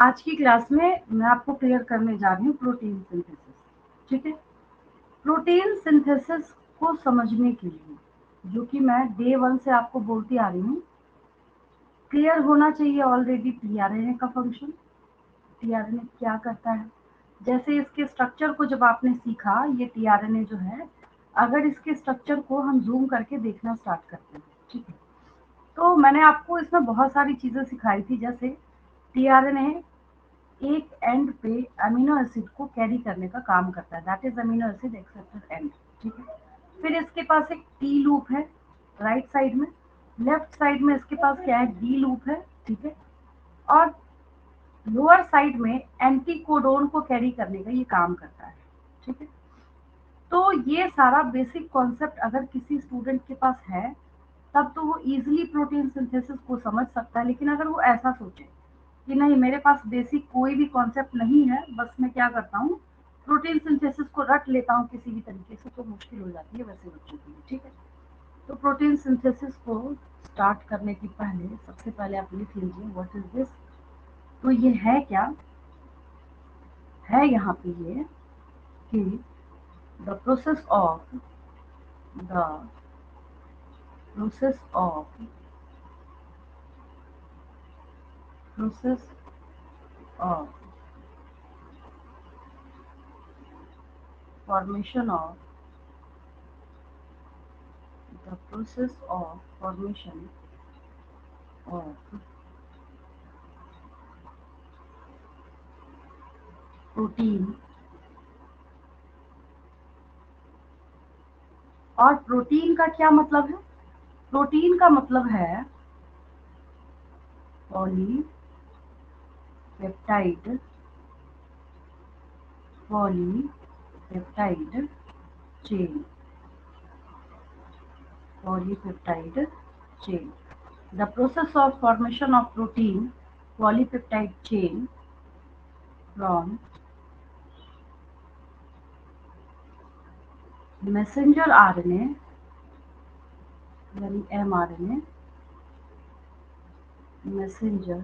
आज की क्लास में मैं आपको क्लियर करने जा रही हूँ प्रोटीन सिंथेसिस। ठीक है, प्रोटीन सिंथेसिस को समझने के लिए, जो कि मैं डे 1 से आपको बोलती आ रही हूँ, क्लियर होना चाहिए ऑलरेडी टीआरएनए का फंक्शन। टीआरएनए क्या करता है, जैसे इसके स्ट्रक्चर को जब आपने सीखा, ये टीआरएनए जो है, अगर इसके स्ट्रक्चर को हम जूम करके देखना स्टार्ट करते हैं, ठीक है, तो मैंने आपको इसमें बहुत सारी चीजें सिखाई थी। जैसे टीआरएनए एक एंड पे अमीनो एसिड को कैरी करने का काम करता है, that is amino acid acceptor and. ठीक है, फिर इसके पास एक टी लूप है राइट साइड में, लेफ्ट साइड में इसके पास क्या है, डी लूप है। ठीक है, और लोअर साइड में एंटी कोडोन को कैरी करने का ये काम करता है। ठीक है, तो ये सारा बेसिक कॉन्सेप्ट अगर किसी स्टूडेंट के पास है तब तो वो इजीली प्रोटीन सिंथेसिस को समझ सकता है। लेकिन अगर वो ऐसा सोचे कि नहीं, मेरे पास बेसिक कोई भी कॉन्सेप्ट नहीं है, बस मैं क्या करता हूँ, प्रोटीन सिंथेसिस को रट लेता हूँ किसी भी तरीके से, तो मुश्किल हो जाती है वैसे बच्चों के लिए। ठीक है, तो प्रोटीन सिंथेसिस को स्टार्ट करने की पहले सबसे पहले आप लिख लीजिए व्हाट इज दिस। तो ये है क्या, है यहाँ पे ये कि the process of the process of process of formation of the process of formation of protein. और प्रोटीन का क्या मतलब है, प्रोटीन का मतलब है polypeptide, polypeptide chain, polypeptide chain. The process of formation of protein polypeptide chain from messenger RNA यानी mRNA, messenger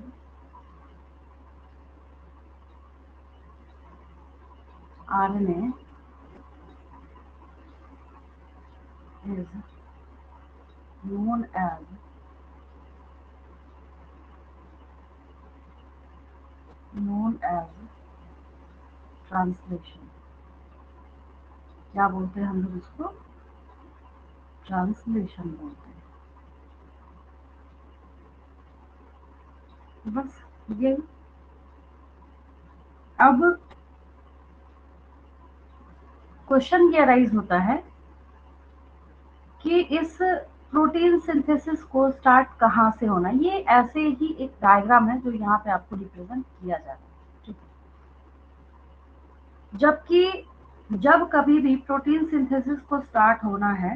RNA is known as translation. क्या बोलते हैं हम लोग इसको, ट्रांसलेशन बोलते हैं। बस ये। अब क्वेश्चन ये अराइज होता है कि इस प्रोटीन सिंथेसिस को स्टार्ट कहाँ से होना। ये ऐसे ही एक डायग्राम है जो यहाँ पे आपको रिप्रेजेंट किया जा रहा है। ठीक है, जबकि जब कभी भी प्रोटीन सिंथेसिस को स्टार्ट होना है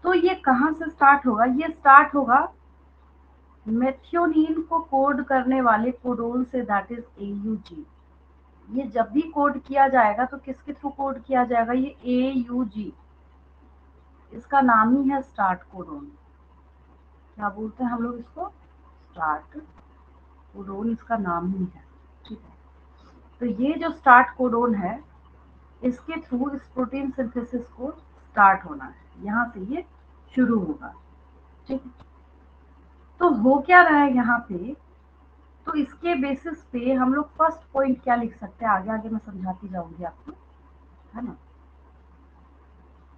तो ये कहाँ से स्टार्ट होगा, ये स्टार्ट होगा मेथियोनीन को कोड करने वाले कोडोन से, दैट इज AUG। ये जब भी कोड किया जाएगा तो किसके थ्रू कोड किया जाएगा, ये AUG, इसका नाम ही है स्टार्ट कोडोन। क्या बोलते हैं हम लोग इसको, स्टार्ट कोडोन, इसका नाम ही है। ठीक है, तो ये जो स्टार्ट कोडोन है, इसके थ्रू इस प्रोटीन सिंथेसिस को स्टार्ट होना है, यहाँ से ये शुरू होगा। ठीक है, तो हो क्या रहा है यहाँ पे, तो इसके बेसिस पे हम लोग फर्स्ट पॉइंट क्या लिख सकते हैं, आगे आगे मैं समझाती जाऊंगी आपको, है ना।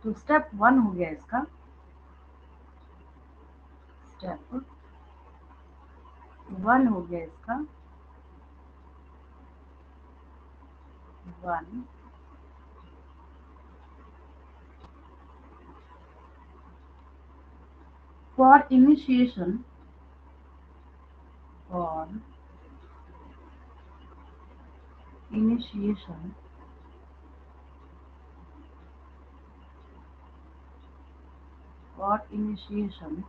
तो स्टेप 1 हो गया इसका, स्टेप 1 हो गया इसका 1। For initiation, for initiation for initiation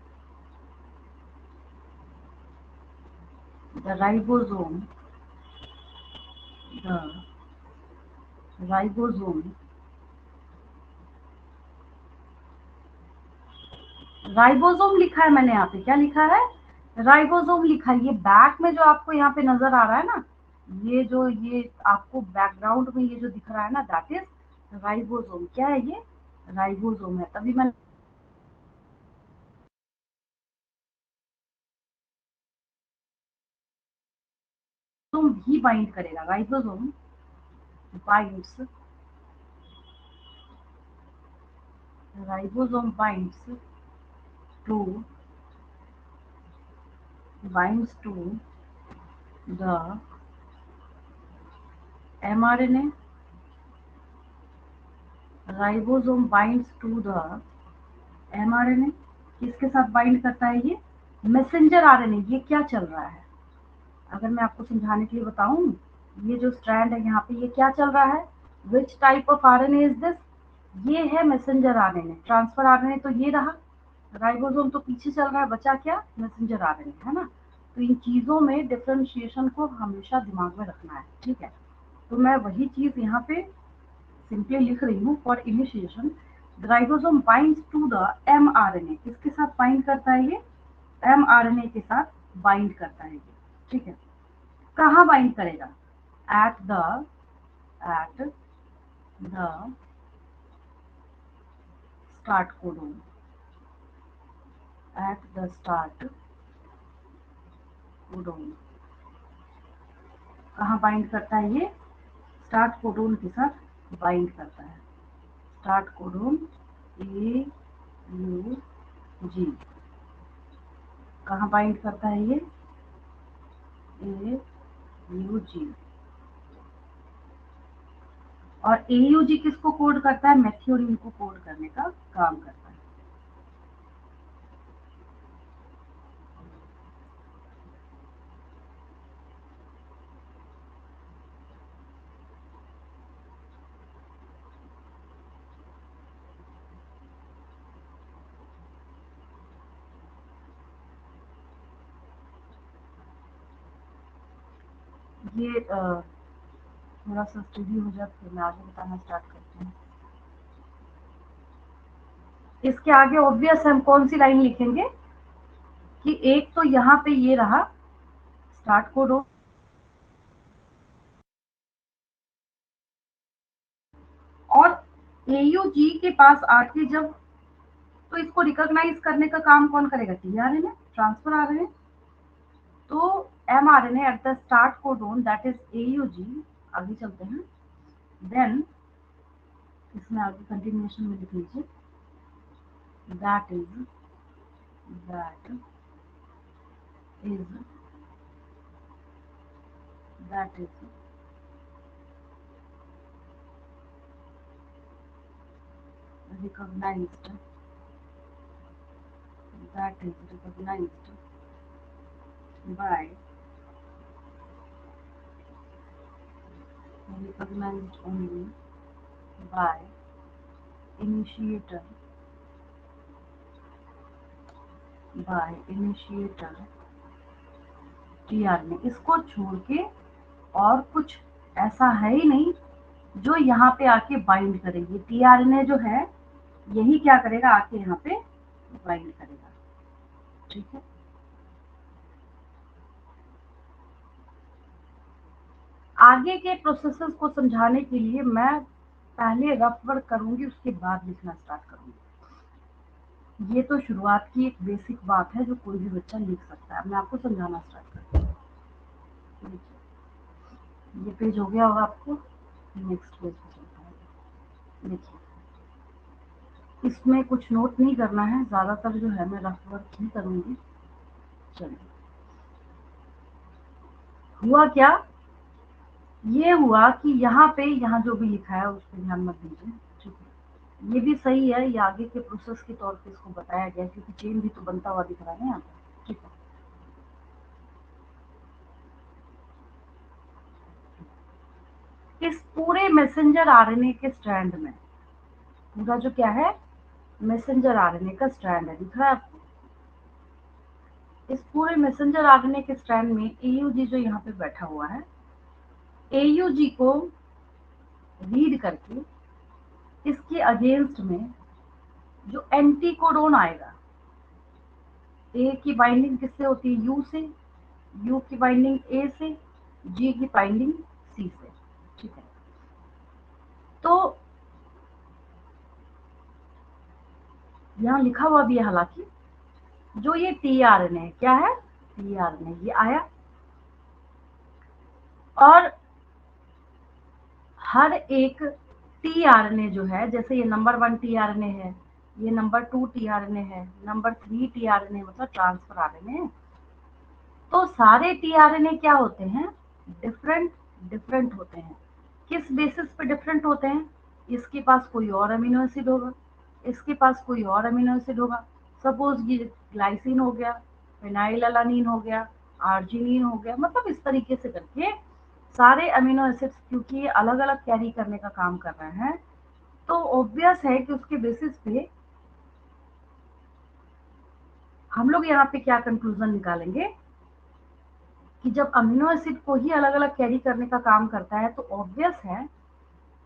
the ribosome the ribosome ribosome लिखा है मैंने यहाँ पे, क्या लिखा है, राइबोसोम लिखा है, ये बैक में जो आपको यहाँ पे नजर आ रहा है ना, ये आपको बैकग्राउंड में ये जो दिख रहा है ना, दैट इज राइबोसोम। क्या है ये? राइबोसोम है। तभी मैं भी बाइंड करेगा, ribosome binds, ribosome to binds to the mRNA, ribosome binds to the mRNA। किसके साथ बाइंड करता है ये? Messenger RNA. ये क्या चल रहा है, अगर मैं आपको समझाने के लिए बताऊं, ये जो स्ट्रैंड है यहाँ पे, ये क्या चल रहा है? Which type of RNA is this? ये है मैसेंजर आरएनए। ट्रांसफर आरएनए तो ये रहा, राइबोसोम तो पीछे चल रहा है, बचा क्या? मैसेंजर आरएनए, है ना। तो इन चीजों में डिफरेंशिएशन को हमेशा दिमाग में रखना है, ठीक है। तो मैं वही चीज यहाँ पे सिंपली लिख रही हूँ। For initiation ribosome binds to the mRNA। किसके साथ बाइंड करता है ये? mRNA के साथ बाइंड करता है ये, ठीक है। कहाँ बाइंड करेगा? At the start codon, at the start codon. कहाँ बाइंड करता है ये? स्टार्ट कोडोन के साथ बाइंड करता है। Start codon AUG। कहाँ बाइंड करता है ये? AUG। और AUG किसको कोड करता है? मेथिओनिन को कोड करने का काम करता है। ये थोड़ा सा स्टडी हो जाए फिर मैं आगे बताना स्टार्ट करती हूँ। इसके आगे ऑब्वियस हम कौन सी लाइन लिखेंगे कि एक तो यहाँ पे ये रहा स्टार्ट कोड, और AUG के पास आके जब, तो इसको रिकॉग्नाइज करने का काम कौन करेगा? TRNA, transfer RNA. तो mRNA at the start codon that is AUG। आगे चलते हैं। देन इसमें आगे कंटिन्यूएशन में लिख लीजिए, that is that is that is recognized that is recognized by recognized only by initiator tRNA। इसको छोड़ के और कुछ ऐसा है ही नहीं जो यहाँ पे आके बाइंड करेगी। tRNA जो है यही क्या करेगा? आके यहाँ पे बाइंड करेगा, ठीक है। आगे के प्रोसेसेस को समझाने के लिए मैं पहले रफ वर्क करूंगी, उसके बाद लिखना स्टार्ट करूंगी। ये तो शुरुआत की एक बेसिक बात है जो कोई भी बच्चा लिख सकता है। मैं आपको समझाना स्टार्ट करती हूँ। ये पेज हो गया होगा आपको, नेक्स्ट पेज पे चलता है। देखिए, इसमें कुछ नोट नहीं करना है, ज्यादातर जो है मैं रफ वर्क ही करूंगी। चलिए, हुआ क्या? ये हुआ कि यहाँ पे, यहाँ जो भी लिखा है उस पर ध्यान मत दीजिए, ठीक है। ये भी सही है, ये आगे के प्रोसेस के तौर पे इसको बताया गया, क्योंकि चेन भी तो बनता हुआ दिख रहा है यहाँ पे, ठीक है। इस पूरे मैसेंजर आरएनए के स्ट्रैंड में, पूरा जो क्या है, मैसेंजर आरएनए का स्ट्रैंड है, दिख रहा है आपको? इस पूरे मैसेंजर आरएनए के स्ट्रैंड में एयूजी जो यहाँ पे बैठा हुआ है, एयूजी को रीड करके इसके अगेंस्ट में जो एंटी कोडोन आएगा, ए की बाइंडिंग किससे होती है? यू से, यू की बाइंडिंग ए से, जी की बाइंडिंग सी से। ठीक है, तो यहाँ लिखा हुआ भी है, हालांकि जो ये टीआरएनए क्या है, टीआरएनए ये आया, और हर एक टीआरएनए जो है, जैसे ये नंबर 1 टीआरएनए है, ये नंबर 2 टीआरएनए है, नंबर 3 टीआरएनए मतलब ट्रांसफर आरएनए, तो सारे टीआरएनए क्या होते हैं? डिफरेंट डिफरेंट होते हैं। किस बेसिस पे डिफरेंट होते हैं? इसके पास कोई और अमीनो एसिड होगा, इसके पास कोई और अमीनो एसिड होगा। सपोज ये ग्लाइसिन हो गया, फिनाइल अलानीन हो गया, आर्जिनिन हो गया, मतलब इस तरीके से करके सारे अमीनो एसिड्स, क्योंकि ये अलग अलग कैरी करने का काम कर रहे हैं, तो ऑब्वियस है कि उसके बेसिस पे हम लोग यहाँ पे क्या कंक्लूजन निकालेंगे कि जब अमीनो एसिड को ही अलग अलग कैरी करने का काम करता है, तो ऑब्वियस है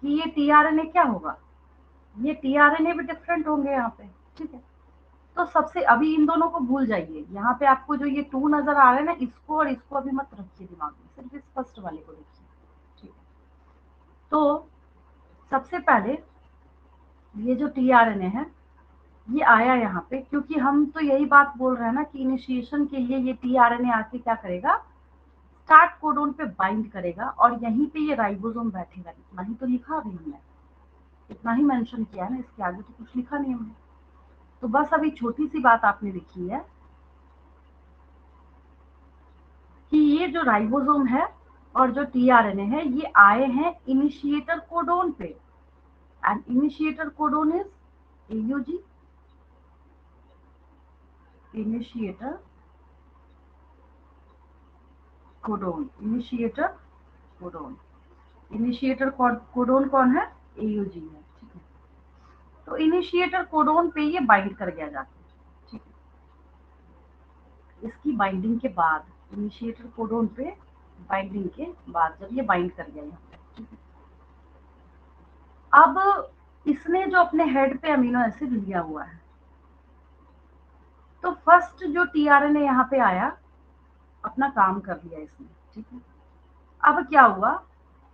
कि ये टीआरएनए क्या होगा, ये टीआरएनए भी डिफरेंट होंगे यहाँ पे। ठीक है, तो सबसे अभी इन दोनों को भूल जाइए, यहाँ पे आपको जो ये 2 नजर आ रहे हैं ना, इसको और इसको अभी मत रखिए दिमाग में, सिर्फ इस फर्स्ट वाले को देखिए। ठीक है, तो सबसे पहले ये जो टीआरएनए है ये आया यहाँ पे, क्योंकि हम तो यही बात बोल रहे हैं ना कि इनिशिएशन के लिए ये टीआरएनए आके क्या करेगा, स्टार्ट कोडोन पे बाइंड करेगा, और यहीं पे ये राइबोसोम बैठेगा। इतना ही तो लिखा अभी हमने, इतना ही मेंशन किया है ना, इसके आगे तो कुछ लिखा नहीं हमने। तो बस अभी छोटी सी बात आपने लिखी है कि ये जो राइबोसोम है और जो टीआरएनए है ये आए हैं इनिशिएटर कोडोन पे, and initiator codon is AUG, initiator codon, initiator codon, initiator codon कौन है? एयूजी है। ठीक है, तो इनिशिएटर कोडोन पे ये बाइंड कर गया जाता है। ठीक है, इसकी बाइंडिंग के बाद, इनिशिएटर कोडोन पे बाइंडिंग के बाद जब ये बाइंड कर गया यहाँ पे, ठीक है, अब इसने जो अपने हेड पे अमीनो एसिड लिया हुआ है, तो फर्स्ट जो टीआरएनए यहाँ पे आया, अपना काम कर लिया इसने। ठीक है, अब क्या हुआ,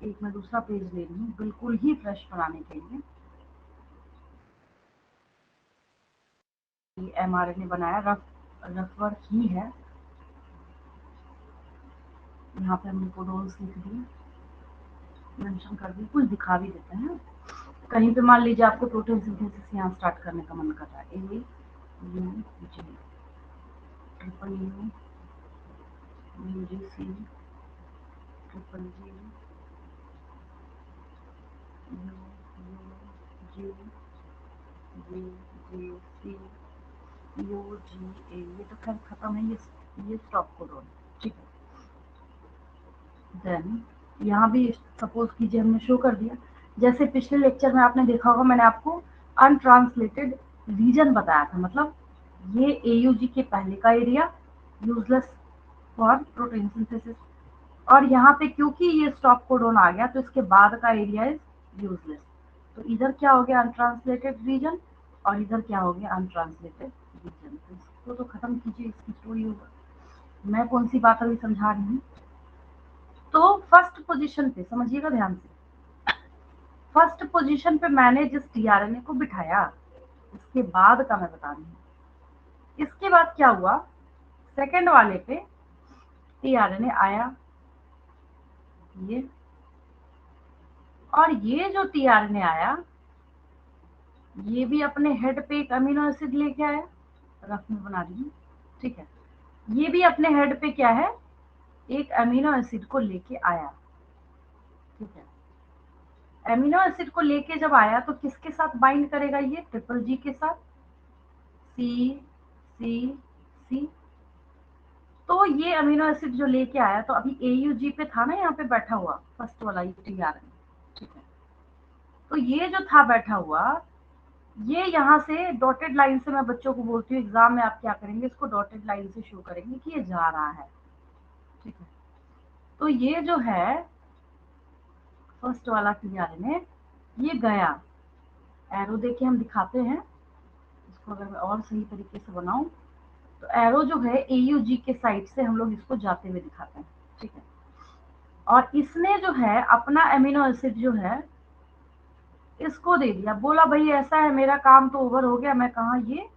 एक मैं दूसरा पेज ले रही हूँ बिल्कुल ही फ्रेश बनाने के लिए। एमआरएनए बनाया, रफ वर्क ही है, यहाँ पे हमने कोडोन्स लिख दिए, मेंशन कर दिए, कुछ दिखा भी देते हैं। कहीं पे मान लीजिए आपको प्रोटीन सिंथेसिस यहाँ स्टार्ट करने का मन कर रहा है, A U G, triple U, U G C, triple G, U U G, G G C, U G A, ये तो खैर खत्म है, ये स्टॉप कोडोन। ठीक है, देन यहाँ भी सपोज कीजिए हमने शो कर दिया, जैसे पिछले लेक्चर में आपने देखा होगा, मैंने आपको अनट्रांसलेटेड रीजन बताया था, मतलब ये एयूजी के पहले का area useless for protein synthesis, और यहाँ पे क्योंकि ये स्टॉप कोडोन आ गया तो इसके बाद का एरिया इज यूजलेस, तो इधर क्या हो गया, अनट्रांसलेटेड रीजन, और इधर क्या हो गया, अनट्रांसलेटेड रीजन। तो इसको तो खत्म कीजिए, इसकी स्टोरी होगा, मैं कौन सी बात अभी समझा रही हूँ। तो फर्स्ट पोजीशन पे समझिएगा ध्यान से, फर्स्ट पोजीशन पे मैंने जिस टीआरएनए को बिठाया, इसके बाद का मैं बता रही हूँ। इसके बाद क्या हुआ, सेकंड वाले पे टीआरएनए आया ये, और ये जो टीआरएनए आया ये भी अपने हेड पे एक अमीनो एसिड लेके आया, रफ में बना रही हूँ। ठीक है, ये भी अपने हेड पे क्या है, एक अमीनो एसिड को लेके आया। ठीक है, एमिनो एसिड को लेके जब आया तो किसके साथ बाइंड करेगा, ये ट्रिपल जी के साथ, सी सी सी, तो ये अमीनो एसिड जो लेके आया, तो अभी एयूजी पे था ना यहाँ पे बैठा हुआ फर्स्ट वाला ये टीआरएनए। ठीक है, तो ये जो था बैठा हुआ, ये यहाँ से डॉटेड लाइन से, मैं बच्चों को बोलती हूँ एग्जाम में आप क्या करेंगे, इसको डॉटेड लाइन से शो करेंगे कि ये जा रहा है। ठीक है, तो ये जो है फर्स्ट वाला टीआरएनए ये गया, एरो देके हम दिखाते हैं इसको, अगर मैं और सही तरीके से बनाऊं, तो एरो जो है AUG के साइड से हम लोग इसको जाते हुए दिखाते हैं, ठीक है। और इसने जो है अपना अमीनो एसिड जो है इसको दे दिया, बोला भाई ऐसा है, मेरा काम तो ओवर हो गया, मैं कहाँ ये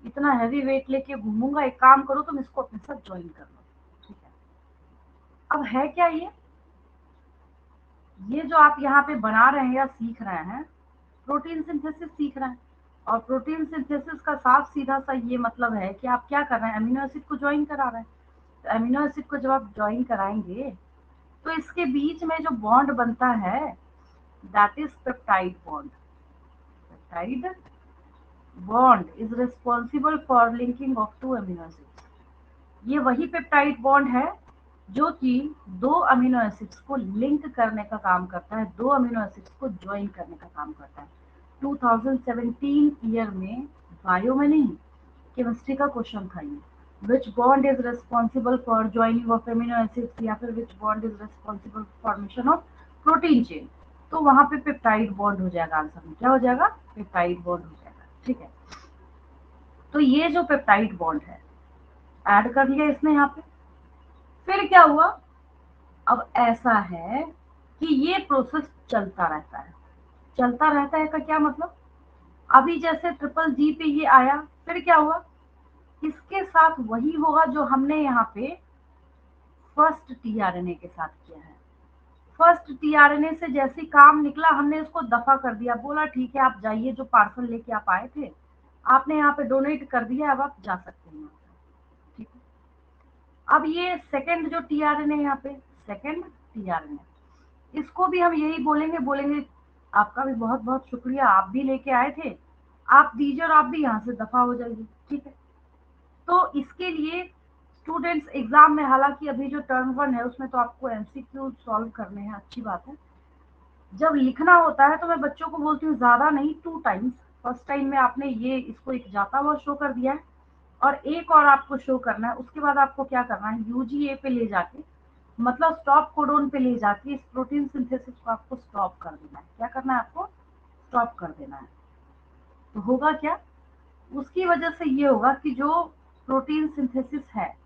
इतना हैवी वेट लेके घूमूंगा, एक काम करो तुम इसको अपने साथ ज्वाइन कर लो, ठीक है। अब है क्या ये जो आप यहाँ पे बना रहे हैं या सीख रहे हैं, प्रोटीन सिंथेसिस सीख रहे हैं। और प्रोटीन सिंथेसिस का साफ सीधा सा ये मतलब है कि आप क्या कर रहे हैं, अमीनो एसिड को ज्वाइन करा रहे हैं। तो अमीनो एसिड को जब आप ज्वाइन कराएंगे तो इसके बीच में जो बॉन्ड बनता है that is peptide bond. Peptide bond is responsible for linking of to amino acids. ये वही पेप्टाइड बॉन्ड है जो कि दो अमीनो एसिड्स को लिंक करने का काम करता है, दो अमीनो एसिड्स को ज्वाइन करने का काम करता है। 2017 ईयर में बायो में नहीं, केमिस्ट्री का क्वेश्चन था ये, विच bond is responsible for joining of amino acids, या फिर विच bond is responsible formation of protein chain. तो वहां पे पेप्टाइड बॉन्ड हो जाएगा, आंसर में क्या हो जाएगा, पेप्टाइड बॉन्ड हो जाएगा, ठीक है। तो ये जो पेप्टाइड बॉन्ड है ऐड कर लिया इसने यहाँ पे, फिर क्या हुआ, अब ऐसा है कि ये प्रोसेस चलता रहता है। चलता रहता है का क्या मतलब, अभी जैसे ट्रिपल जी पे ये आया, फिर क्या हुआ, इसके साथ वही होगा जो हमने यहाँ पे फर्स्ट टीआरएनए के साथ किया है। फर्स्ट टीआरएनए से जैसे काम निकला हमने इसको दफा कर दिया, बोला ठीक है आप जाइए, जो पार्सल लेके आप आए थे आपने यहाँ पे डोनेट कर दिया, अब आप जा सकते हैं, ठीक है। अब ये सेकंड जो टीआरएनए यहाँ पे, सेकंड टीआरएनए, इसको भी हम यही बोलेंगे, बोलेंगे आपका भी बहुत बहुत शुक्रिया, आप भी लेके आए थे, आप दीजिए और आप भी यहाँ से दफा हो जाइए, ठीक है। तो इसके लिए स्टूडेंट्स एग्जाम में, हालांकि अभी जो टर्म 1 है उसमें तो आपको एमसीक्यू सॉल्व करने हैं, अच्छी बात है। जब लिखना होता है तो मैं बच्चों को बोलती हूँ ज्यादा नहीं, 2 टाइम्स। फर्स्ट टाइम में आपने ये इसको एक जाता हुआ शो कर दिया है और एक और आपको शो करना है, उसके बाद आपको क्या करना है, यूजीए पे ले जाके, मतलब स्टॉप कोडोन पे ले जाके इस प्रोटीन सिंथेसिस को आपको स्टॉप कर देना है। क्या करना है आपको, स्टॉप कर देना है। तो होगा क्या, उसकी वजह से ये होगा कि जो प्रोटीन सिंथेसिस है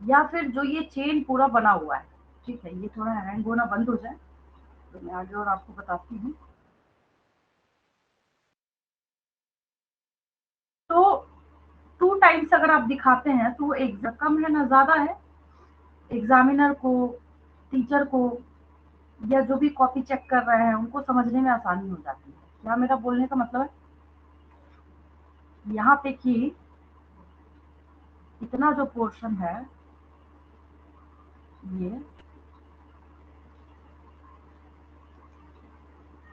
या फिर जो ये चेन पूरा बना हुआ है, ठीक है, ये थोड़ा हैंग होना बंद हो जाए तो मैं आगे और आपको बताती हूँ। तो 2 टाइम्स अगर आप दिखाते हैं तो वो एग्जाम कम है ना ज्यादा है, एग्जामिनर को, टीचर को, या जो भी कॉपी चेक कर रहे हैं उनको समझने में आसानी हो जाती है। क्या मेरा बोलने का मतलब है यहाँ पे कि इतना जो पोर्शन है ये,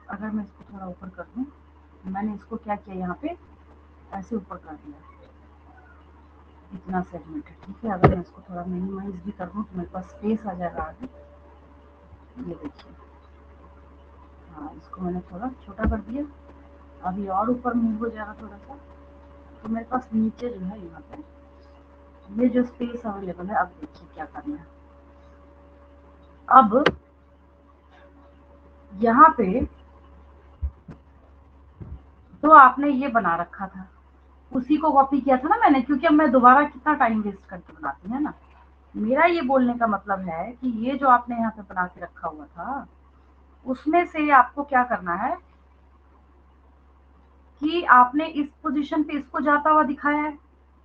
अगर मैं इसको थोड़ा ऊपर कर दूं, मैंने इसको क्या किया यहाँ पे ऐसे ऊपर कर दिया, इतना सेगमेंट है, ठीक है। अगर मैं इसको थोड़ा मिनिमाइज भी कर दूं तो मेरे पास स्पेस आ जाएगा आगे, ये देखिए, हाँ इसको मैंने थोड़ा छोटा कर दिया, अभी और ऊपर मूव हो जाएगा थोड़ा सा, तो मेरे पास नीचे जो है यहाँ पे ये जो स्पेस अवेलेबल है। अब देखिए क्या करना है, अब यहाँ पे तो आपने ये बना रखा था, उसी को कॉपी किया था ना मैंने, क्योंकि अब मैं दोबारा कितना टाइम वेस्ट करके बनाती है ना। मेरा ये बोलने का मतलब है कि ये जो आपने यहाँ पे बना के रखा हुआ था उसमें से आपको क्या करना है कि आपने इस पोजीशन पे इसको जाता हुआ दिखाया है,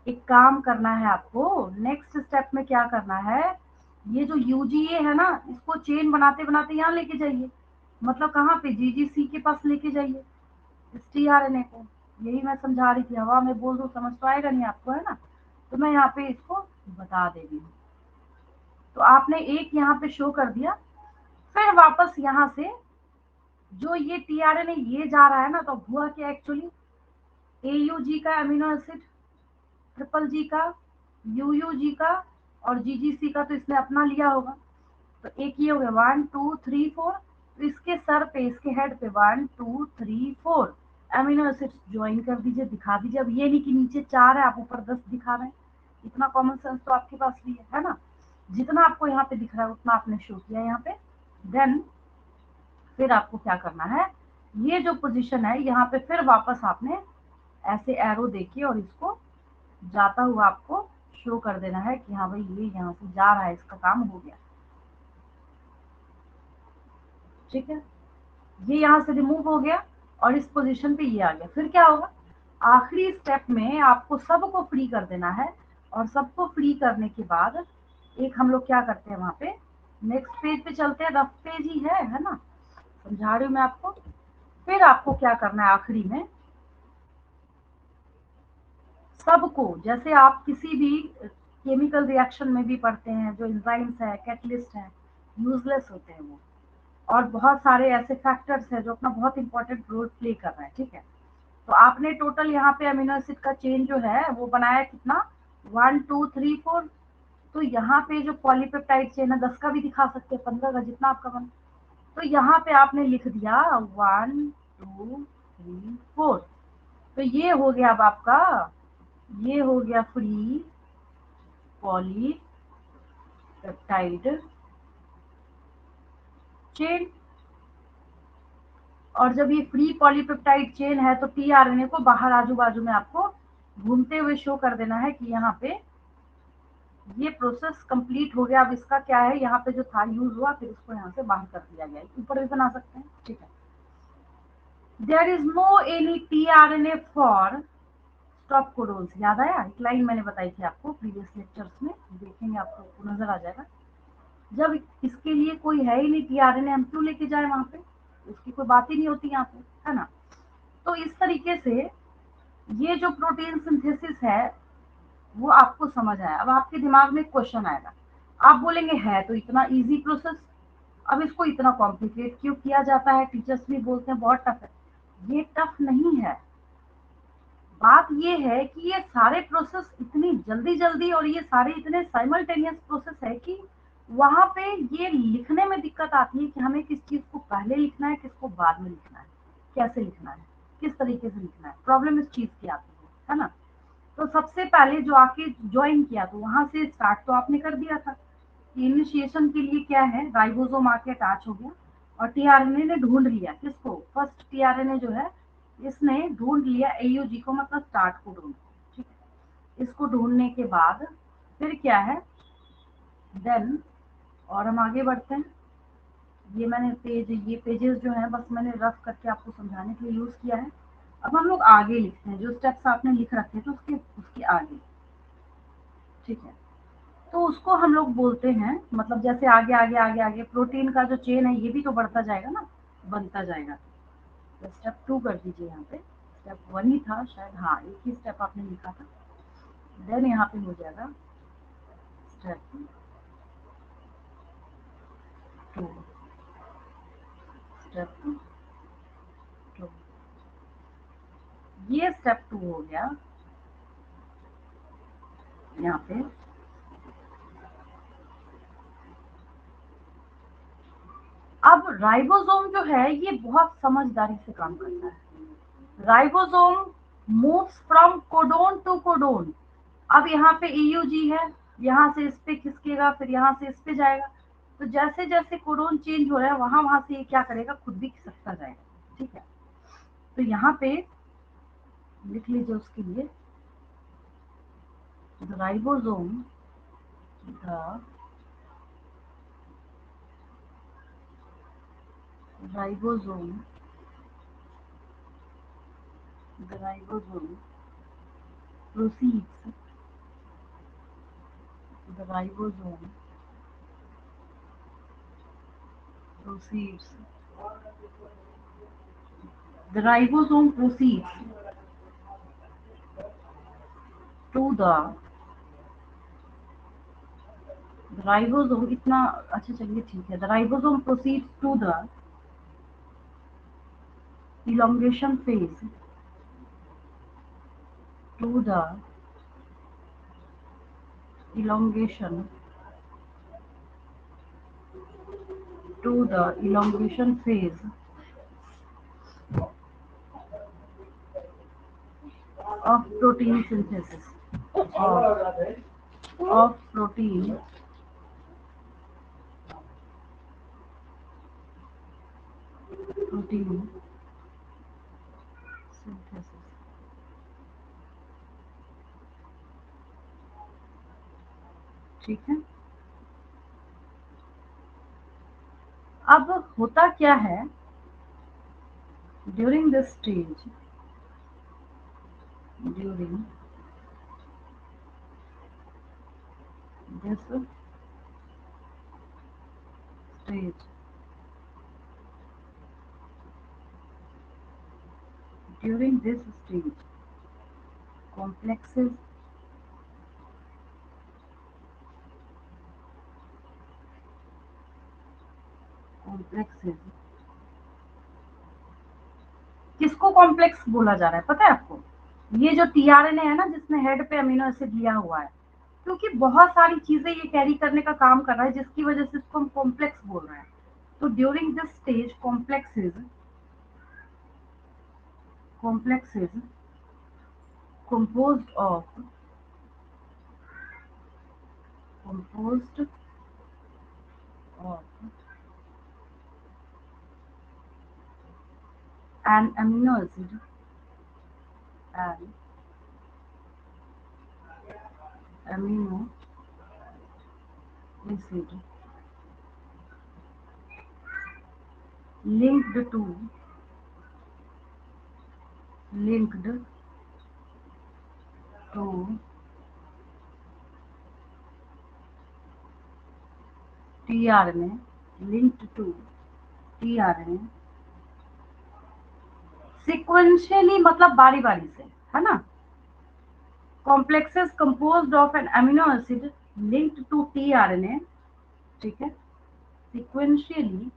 एक काम करना है आपको, नेक्स्ट स्टेप में क्या करना है, ये जो यूजीए है ना इसको चेन बनाते बनाते यहाँ लेके जाइए, मतलब कहाँ पे, जीजीसी के पास लेके जाइए इस टीआरएनए को। यही मैं समझा रही थी, हवा में बोल दो समझ तो आएगा नहीं आपको, है ना। तो मैं यहाँ पे इसको बता दे रही हूँ। तो आपने एक यहाँ पे शो कर दिया, फिर वापस यहाँ से जो ये टीआरएनए ये जा रहा है ना, तो हुआ क्या एक्चुअली, एयूजी का अमीनो एसिड, ट्रिपल जी का, यूयूजी का और जीजीसी का तो इसने अपना लिया होगा। तो एक ये हो गया 1 2 3 4, तो इसके सर पे, इसके हेड पे 1 2 3 4 अमीनो एसिड्स ज्वाइन कर दीजिए, दिखा दीजिए। अब ये नहीं कि नीचे 4 है आप ऊपर 10 दिखा रहे हैं, इतना कॉमन सेंस तो आपके पास भी है ना। जितना आपको यहाँ पे दिख रहा है उतना आपने शो किया यहाँ पे। देन फिर आपको क्या करना है, ये जो पोजीशन है यहाँ पे फिर वापस आपने ऐसे एरो देके और इसको जाता हुआ आपको शो कर देना है कि हाँ भाई ये यहाँ से जा रहा है, इसका काम हो गया। ठीक है, ये यहाँ से रिमूव हो गया और इस पोजीशन पे ये आ गया। फिर क्या होगा, आखिरी स्टेप में आपको सबको फ्री कर देना है, और सबको फ्री करने के बाद एक हम लोग क्या करते हैं, वहां पे नेक्स्ट पेज पे चलते हैं। रफ पेज ही है ना, समझा रही हूँ मैं आपको। फिर आपको क्या करना है आखिरी में, सबको, जैसे आप किसी भी केमिकल रिएक्शन में भी पढ़ते हैं, जो एंजाइम्स है, कैटलिस्ट है, यूजलेस होते हैं वो, और बहुत सारे ऐसे फैक्टर्स हैं जो अपना बहुत इंपॉर्टेंट रोल प्ले कर रहे हैं। ठीक है, तो आपने टोटल यहाँ पे अमीनो एसिड का चेन जो है वो बनाया कितना, 1 2 3 4। तो यहाँ पे जो पॉलीपेप्टाइड चेन है 10 का भी दिखा सकते हैं, 15 का, जितना आपका मन। तो यहाँ पे आपने लिख दिया 1 2 3 4। तो ये हो गया अब आपका, ये हो गया फ्री पॉलीपेप्टाइड चेन। और जब ये फ्री पॉलीपेप्टाइड चेन है तो टीआरएनए को बाहर आजू बाजू में आपको घूमते हुए शो कर देना है कि यहाँ पे ये प्रोसेस कंप्लीट हो गया। अब इसका क्या है, यहाँ पे जो था यूज हुआ, फिर इसको यहाँ से बाहर कर दिया गया। ऊपर भी बना सकते हैं। ठीक है, there is no any tRNA for stop codons. याद आया, एक लाइन मैंने बताई थी आपको प्रीवियस लेक्चर्स में, देखेंगे आपको नजर आ जाएगा। जब इसके लिए कोई है ही नहीं टीआरएनए, हम क्यों लेके जाए वहां पे, उसकी कोई बात ही नहीं होती यहाँ पे, है ना। तो इस तरीके से ये जो प्रोटीन सिंथेसिस है वो आपको समझ आया। अब आपके दिमाग में क्वेश्चन आएगा, आप बोलेंगे है तो इतना इजी प्रोसेस, अब इसको इतना कॉम्प्लिकेट क्यों किया जाता है, टीचर्स भी बोलते हैं बहुत टफ है। ये टफ नहीं है, बात ये है कि ये सारे प्रोसेस इतनी जल्दी जल्दी और ये सारे इतने साइमल्टेनियस प्रोसेस है कि वहां पे ये लिखने में दिक्कत आती है कि हमें किस चीज को पहले लिखना है, किसको बाद में लिखना है, कैसे लिखना है, किस तरीके से लिखना है। प्रॉब्लम इस चीज की आती है ना। तो सबसे पहले जो आके ज्वाइन किया तो वहां से स्टार्ट तो आपने कर दिया था। इनिशिएशन के लिए क्या है, राइबोसोम आके अटैच हो गया और टीआरएनए ने ढूंढ लिया किसको, फर्स्ट टीआरएनए जो है इसने ढूंढ लिया एयूजी को, मतलब स्टार्ट को ढूंढ। ठीक है, इसको ढूंढने के बाद फिर क्या है, देन और हम आगे बढ़ते हैं। ये मैंने ये पेजेस जो हैं बस मैंने रफ करके आपको समझाने के लिए यूज किया है। अब हम लोग आगे लिखते हैं, जो स्टेप्स आपने लिख रखे थे उसके उसके आगे। ठीक है, तो उसको हम लोग बोलते हैं, मतलब जैसे आगे आगे आगे आगे प्रोटीन का जो चेन है ये भी तो बढ़ता जाएगा ना, बनता जाएगा। तो स्टेप 2 कर दीजिए यहाँ पे, स्टेप 1 ही था शायद, हाँ एक ही स्टेप आपने लिखा था। देन यहाँ पे हो जाएगा स्टेप 2, स्टेप 2, ये स्टेप 2 हो गया यहाँ पे। अब राइबोसोम जो है ये बहुत समझदारी से काम करता है। Ribosome moves from codon to codon. अब यहाँ पे ईयूजी है, यहाँ से इस पे खिसकेगा, फिर यहाँ से इस पे जाएगा। तो जैसे जैसे कोडोन चेंज हो रहा है वहां वहां से ये क्या करेगा, खुद भी खिसकता जाएगा। ठीक है, तो यहाँ पे लिख लीजिए उसके लिए, the ribosome, the ribosome, the ribosome proceeds, the ribosome proceeds, the ribosome proceeds to the ribosome, इतना अच्छा चलिए ठीक है, the ribosome proceeds to the elongation phase, to the elongation, to the elongation phase of protein synthesis, of protein protein synthesis। ठीक है। अब होता क्या है, during this stage, during this stage, during this stage complexes complexes किसको complex बोला जा रहा है पता है आपको? ये जो टीआरएनए है ना, जिसमें हेड पे अमीनो एसिड लिया हुआ है, क्योंकि बहुत सारी चीजें ये कैरी करने का काम कर रहा है, जिसकी वजह से इसको हम कॉम्प्लेक्स बोल रहे हैं। तो during this stage complexes composed of composed of an amino acid and amino acid linked to tRNA linked to tRNA sequentially, मतलब बारी बारी से, है ना। complexes composed of an amino acid linked to tRNA, ठीक है, sequentially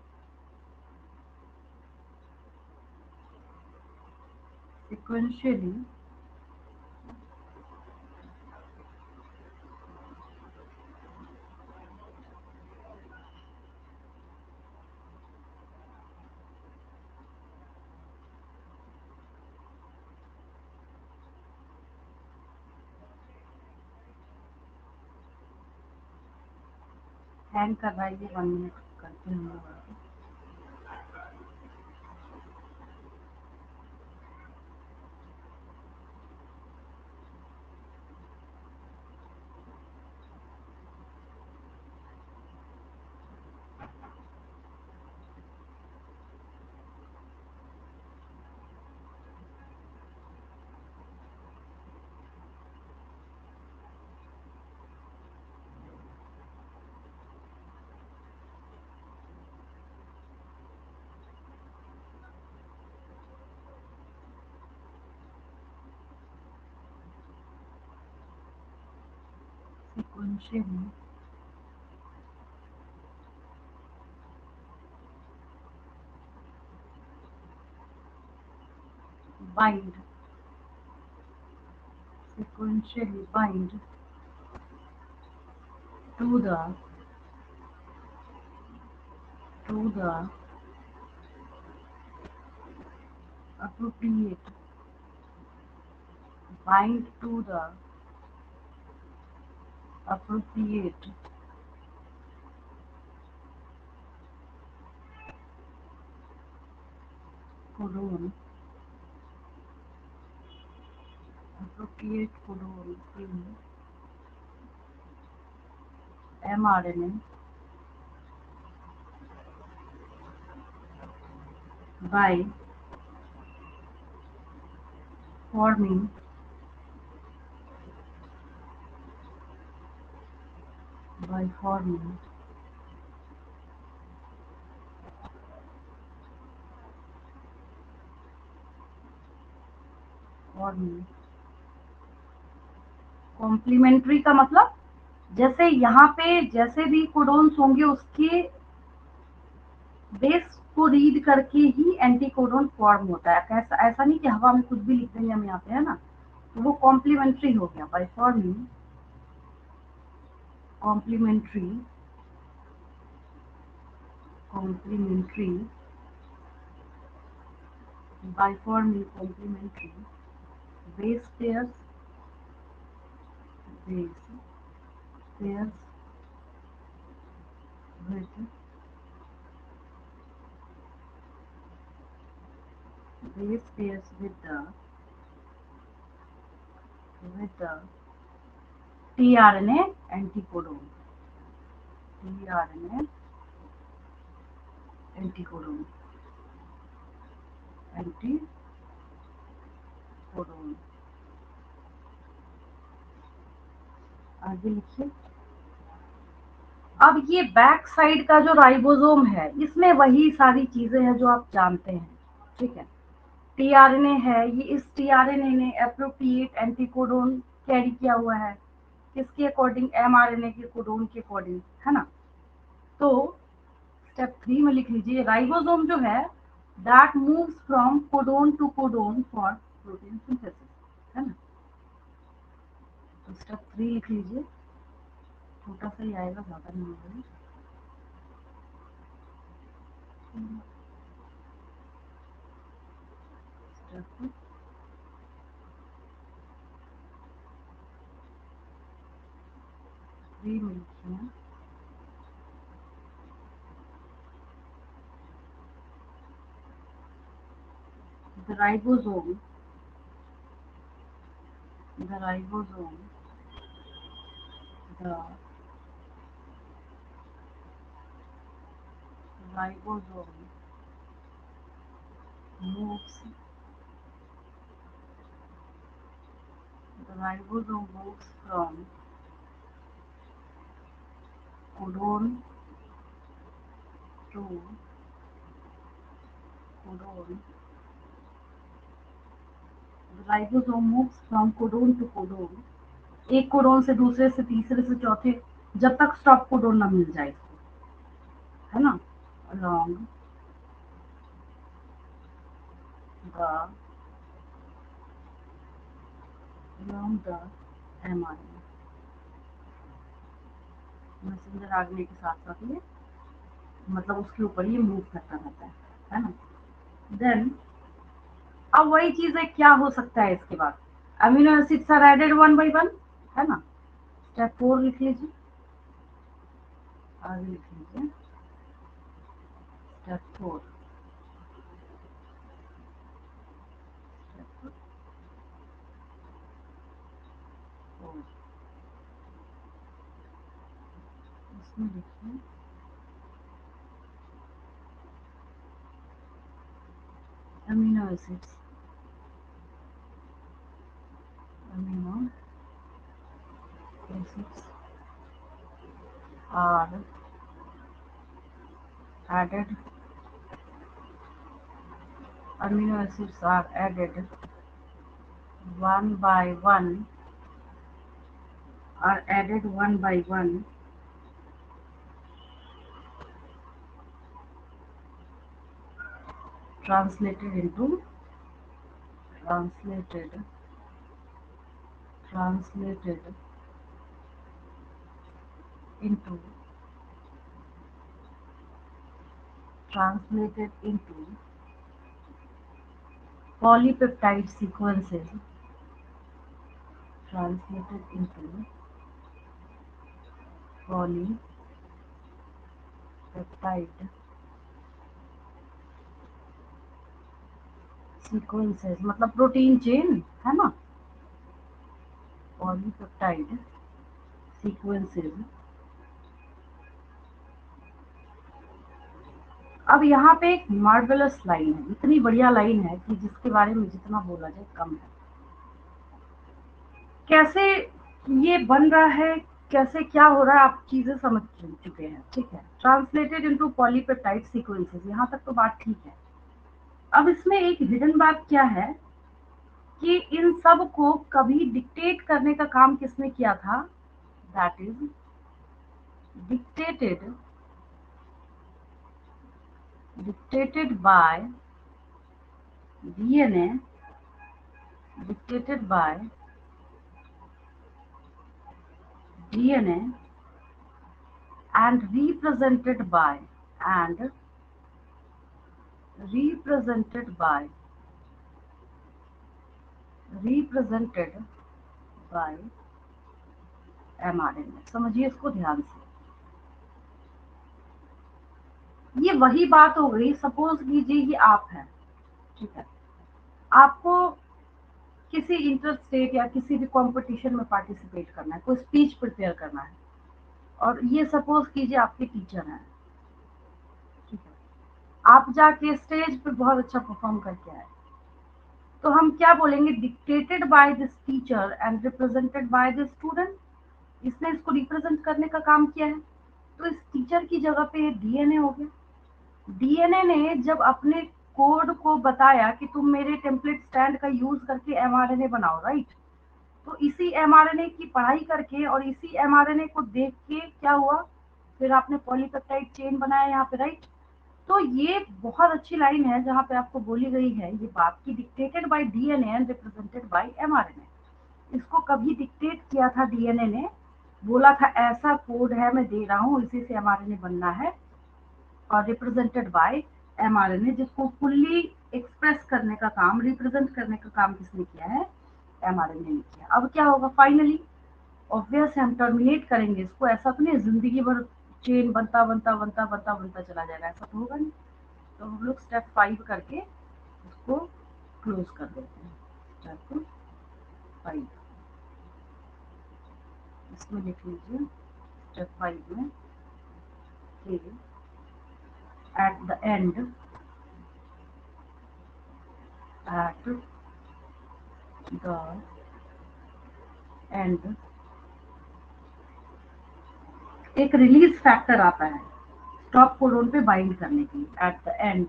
sequentially हैंग कर रहा है ये, 1 मिनट करते हैं। sequentially bind sequentially bind to the appropriate bind to the appropriate codon in mRNA by forming by forming forming complementary का मतलब, जैसे यहाँ पे जैसे भी कोडोन्स होंगे उसके बेस को रीड करके ही एंटीकोडोन फॉर्म होता है। ऐसा ऐसा नहीं कि हवा में कुछ भी लिख देंगे हम यहाँ पे, है ना। तो वो कॉम्प्लीमेंट्री हो गया, by forming complementary complementary by forming complementary base base pairs with base pairs with the tRNA anticodon। tRNA anticodon आगे लिखिए। अब ये बैक साइड का जो राइबोसोम है इसमें वही सारी चीजें हैं जो आप जानते हैं, ठीक है। टीआरएनए है, ये इस टीआरएनए ने एप्रोप्रिएट एंटीकोडोन कैरी किया हुआ है, किसके अकॉर्डिंग, एमआरएनए के कोडोन के अकॉर्डिंग, है ना। तो स्टेप 3 में लिख लीजिए, राइबोसोम जो है that moves from codon to codon for protein synthesis, है ना। तो स्टेप 3 लिख लीजिए, छोटा सा ही आएगा, ज्यादा नहीं होगा। स्टेप 3 में लिखिए, the ribosome the ribosome the ribosome moves the ribosome moves from codon to codon the ribosome moves from codon to codon, एक कोडोन से दूसरे से तीसरे से चौथे, जब तक स्टॉप कोडोन ना मिल जाए इसको, है ना, along the mRNA messenger RNA के साथ साथ ये मतलब उसके ऊपर ये मूव करता रहता है ना। देन अब वही चीज है, क्या हो सकता है इसके बाद, amino acids are added one by one, है ना। स्टेप 4 लिख लीजिए, आगे लिख लीजिए स्टेप 4। इसमें लिखिए amino acids are added amino acids are added one by one translated into translated translated into translated into polypeptide sequences translated into polypeptide sequences मतलब प्रोटीन चेन, है ना, पॉलीपेप्टाइड सीक्वेंसेस। अब यहाँ पे एक मार्वेलस लाइन है, इतनी बढ़िया लाइन है कि जिसके बारे में जितना बोला जाए कम है। कैसे ये बन रहा है, कैसे क्या हो रहा है, आप चीजें समझ चुके हैं, ठीक है। ट्रांसलेटेड इनटू पॉलीपेप्टाइड सीक्वेंसेस, यहाँ तक तो बात ठीक है। अब इसमें एक हिडन बात क्या है कि इन सब को कभी डिक्टेट करने का काम किसने किया था, that is dictated by DNA, dictated by DNA and represented by represented by mRNA। समझिए इसको ध्यान से, ये वही बात हो गई, सपोज कीजिए ये आप है, ठीक है, आपको किसी इंटर स्टेट या किसी भी कंपटीशन में पार्टिसिपेट करना है, कोई स्पीच प्रिपेयर करना है, और ये सपोज कीजिए आपके टीचर हैं, ठीक है, आप जाके स्टेज पे बहुत अच्छा परफॉर्म करके आए, तो हम क्या बोलेंगे? Dictated by this teacher and represented by this student. इसने इसको रिप्रेजेंट करने का काम किया है, तो इस टीचर की जगह पे डीएनए हो गया। डीएनए ने जब अपने कोड को बताया कि तुम मेरे टेम्पलेट स्टैंड का यूज करके एमआरएनए बनाओ, राइट? तो इसी एमआरएनए की पढ़ाई करके और इसी एमआरएनए को देख के क्या हुआ? फिर आपने पॉलीपेप्टाइड चेन बनाया यहाँ पे, राइट? तो ये बहुत अच्छी लाइन है जहाँ पे आपको बोली गई है ये बात की dictated bye DNA and represented by mRNA. इसको कभी डिक्टेट किया था डीएनए ने, बोला था ऐसा कोड है मैं दे रहा हूँ, इसी से एमआरएनए बनना है, और रिप्रेजेंटेड बाय एमआरएनए, जिसको फुल्ली एक्सप्रेस करने का काम, रिप्रेजेंट करने का काम किसने किया है? एमआरएनए ने किया। अब क्या होगा फाइनली? ऑब्वियस है, हम टर्मिनेट करेंगे इसको। ऐसा तो नहीं जिंदगी भर चेन बनता बनता बनता बनता बनता चला जाएगा, ऐसा तो होगा नहीं। तो हम लोग स्टेप 5 करके इसको क्लोज कर देते हैं। स्टेप 5 इसमें लिख लीजिए, स्टेप 5 में कि at the end, at the end एक रिलीज फैक्टर आता है स्टॉप कोडोन पे बाइंड करने के लिए। At the end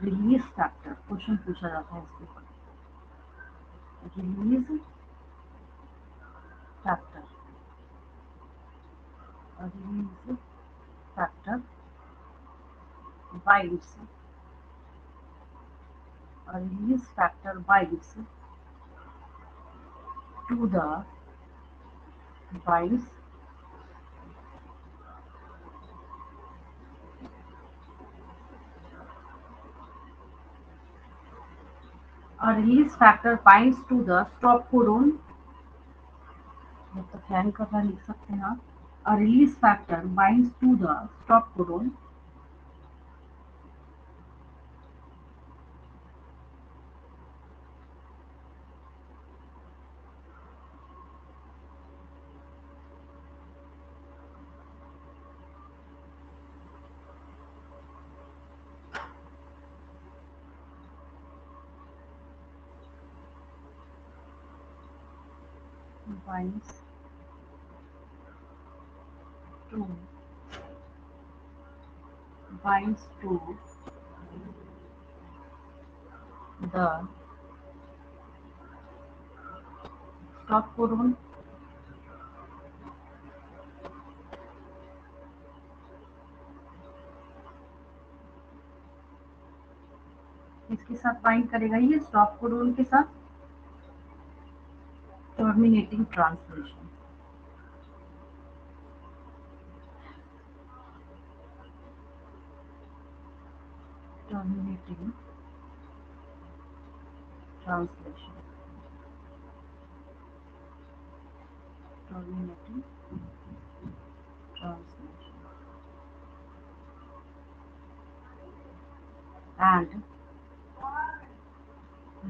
release factor, question पूछा जाता है इसके ऊपर। Release factor, release factor binds, a release factor binds to the binds a release factor binds to the stop codon, मतलब हैंग कर रहा लिख सकते हैं आप। a release factor binds to the stop codon binds to binds to the stop codon इसके साथ bind करेगा ये स्टॉप कोडोन के साथ। Terminating translation, terminating translation, terminating translation and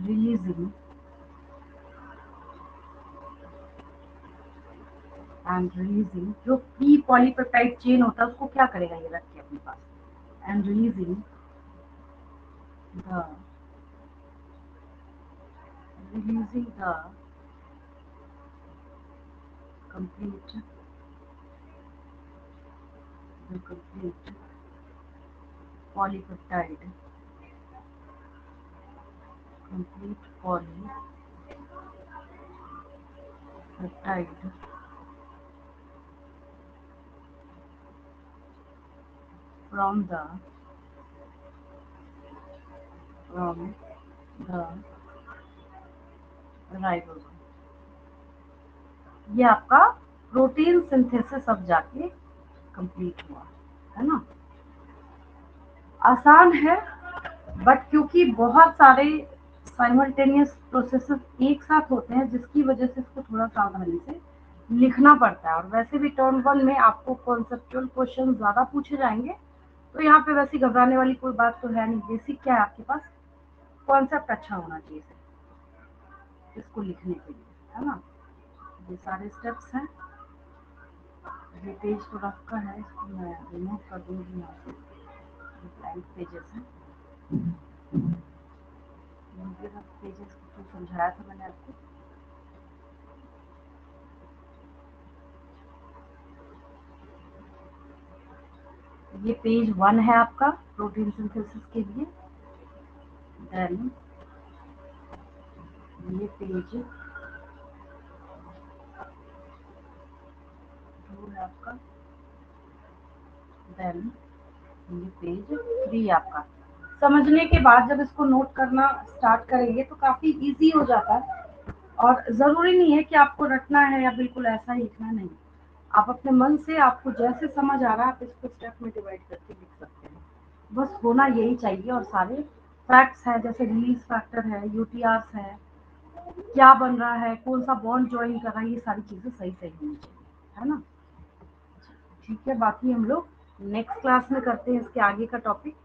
releasing and releasing, जो प्री पॉलीपेप्टाइड चेन होता है उसको क्या करेगा ये रख के अपने पास, and releasing the complete complete polypeptide, complete polypeptide from the ribosome. ये आपका प्रोटीन सिंथेसिस अब जाके कंप्लीट हुआ, है ना? आसान है, बट क्योंकि बहुत सारे साइमल्टेनियस प्रोसेसेस एक साथ होते हैं जिसकी वजह से इसको थोड़ा सावधानी से लिखना पड़ता है। और वैसे भी टर्म 1 में आपको कॉन्सेप्चुअल क्वेश्चन ज़्यादा पूछे जाएंगे, तो यहाँ पे वैसे घबराने वाली कोई बात तो है नहीं। बेसिक क्या है आपके पास? कॉन्सेप्ट अच्छा होना चाहिए इसको लिखने के लिए, है ना। ये सारे स्टेप्स हैं। ये पेज तो रफ का है, इसको मैं रिमूव कर दूंगी यहाँ से। ये ब्लैंक पेजेस हैं, ये रफ पेजेस को समझाया था मैंने आपको। ये पेज 1 है आपका प्रोटीन सिंथेसिस के लिए। देन ये पेज 2 है आपका। देन ये पेज 3 आपका। समझने के बाद जब इसको नोट करना स्टार्ट करेंगे तो काफी इजी हो जाता है, और जरूरी नहीं है कि आपको रटना है या बिल्कुल ऐसा ही लिखना नहीं। आप अपने मन से, आपको जैसे समझ आ रहा है आप इसको स्टेप में डिवाइड करके लिख सकते हैं। बस होना यही चाहिए। और सारे फैक्ट्स है, जैसे रिलीज फैक्टर है, यूटीआरस है, क्या बन रहा है, कौन सा बॉन्ड ज्वाइन कर रहा है, ये सारी चीजें सही सही होनी चाहिए, है ना। ठीक है, बाकी हम लोग नेक्स्ट क्लास में करते हैं इसके आगे का टॉपिक।